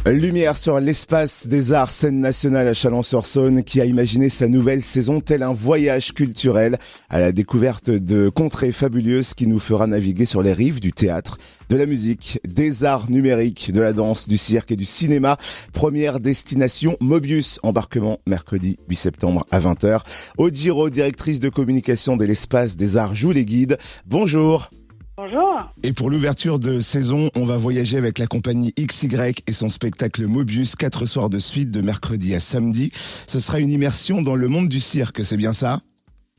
Lumière sur l'espace des arts, scène nationale à Chalon-sur-Saône, qui a imaginé sa nouvelle saison tel un voyage culturel à la découverte de contrées fabuleuses qui nous fera naviguer sur les rives du théâtre, de la musique, des arts numériques, de la danse, du cirque et du cinéma. Première destination, Mobius, embarquement mercredi 8 septembre à 20h. Aude Giraud, directrice de communication de l'espace des arts, joue les guides. Bonjour. Bonjour. Et pour l'ouverture de saison, on va voyager avec la compagnie XY et son spectacle Mobius, 4 soirs de suite de mercredi à samedi. Ce sera une immersion dans le monde du cirque, c'est bien ça ?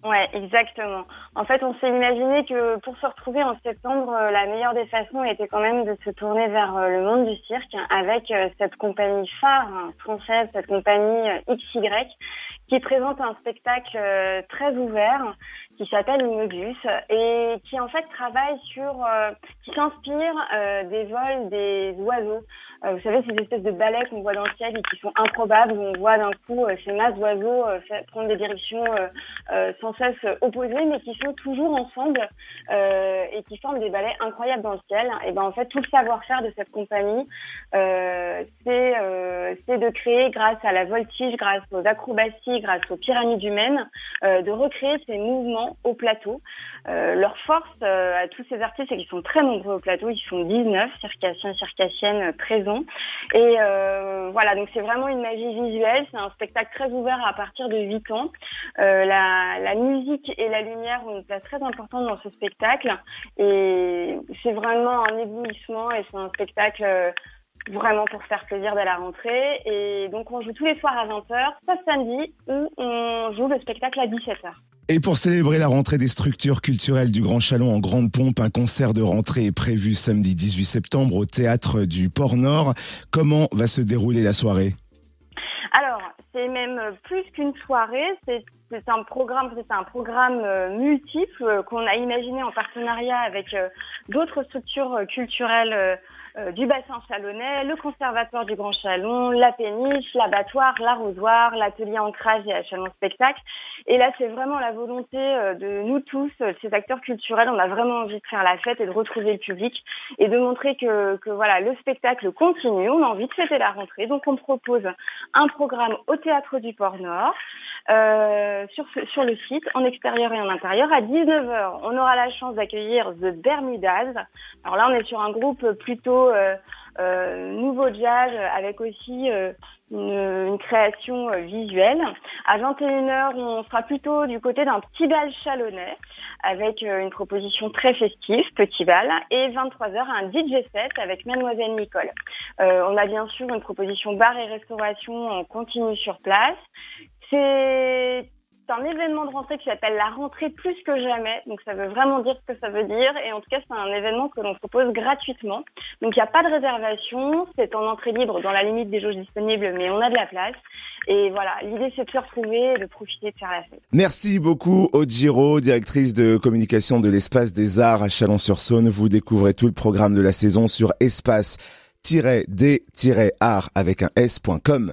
Ouais, exactement. En fait, on s'est imaginé que pour se retrouver en septembre, la meilleure des façons était quand même de se tourner vers le monde du cirque avec cette compagnie phare française, cette compagnie XY, qui présente un spectacle très ouvert qui s'appelle Mobius et qui en fait travaille qui s'inspire des vols des oiseaux. Vous savez, ces espèces de balais qu'on voit dans le ciel et qui sont improbables, où on voit d'un coup ces masses d'oiseaux prendre des directions sans cesse opposées, mais qui sont toujours ensemble et qui forment des balais incroyables dans le ciel. Et ben en fait, tout le savoir-faire de cette compagnie, c'est de créer, grâce à la voltige, grâce aux acrobaties, grâce aux pyramides humaines, de recréer ces mouvements au plateau. Leur force à tous ces artistes, c'est qu'ils sont très nombreux au plateau. Ils sont 19 circassiens, circassiennes présents. Et voilà, donc c'est vraiment une magie visuelle. C'est un spectacle très ouvert à partir de 8 ans. La musique et la lumière ont une place très importante dans ce spectacle. Et c'est vraiment un éblouissement et c'est un spectacle vraiment pour faire plaisir dès la rentrée. Et donc on joue tous les soirs à 20h, sauf samedi où on joue le spectacle à 17h. Et pour célébrer la rentrée des structures culturelles du Grand Chalon en grande pompe, un concert de rentrée est prévu samedi 18 septembre au théâtre du Port-Nord. Comment va se dérouler la soirée ? Alors, c'est même plus qu'une soirée, c'est un programme multiple qu'on a imaginé en partenariat avec d'autres structures culturelles du bassin chalonnais, le conservatoire du Grand Chalon, la péniche, l'abattoir, l'arrosoir, l'atelier ancrage et à Chalon Spectacle. Et là, c'est vraiment la volonté de nous tous, ces acteurs culturels. On a vraiment envie de faire la fête et de retrouver le public et de montrer que voilà, le spectacle continue. On a envie de fêter la rentrée. Donc, on propose un programme au théâtre du Port-Nord, sur le site, en extérieur et en intérieur. À 19h, on aura la chance d'accueillir The Bermudas. Alors là, on est sur un groupe plutôt nouveau jazz avec aussi une création visuelle. À 21h, on sera plutôt du côté d'un petit bal chalonnais avec une proposition très festive, petit bal. Et 23h, un DJ set avec Mademoiselle Nicole. On a bien sûr une proposition bar et restauration en continu sur place. C'est un événement de rentrée qui s'appelle la rentrée plus que jamais. Donc ça veut vraiment dire ce que ça veut dire. Et en tout cas, c'est un événement que l'on propose gratuitement. Donc il n'y a pas de réservation. C'est en entrée libre dans la limite des jauges disponibles, mais on a de la place. Et voilà, l'idée c'est de se retrouver et de profiter de faire la fête. Merci beaucoup Aude Giraud, directrice de communication de l'espace des arts à Chalon-sur-Saône. Vous découvrez tout le programme de la saison sur espace-d-art avec un s.com.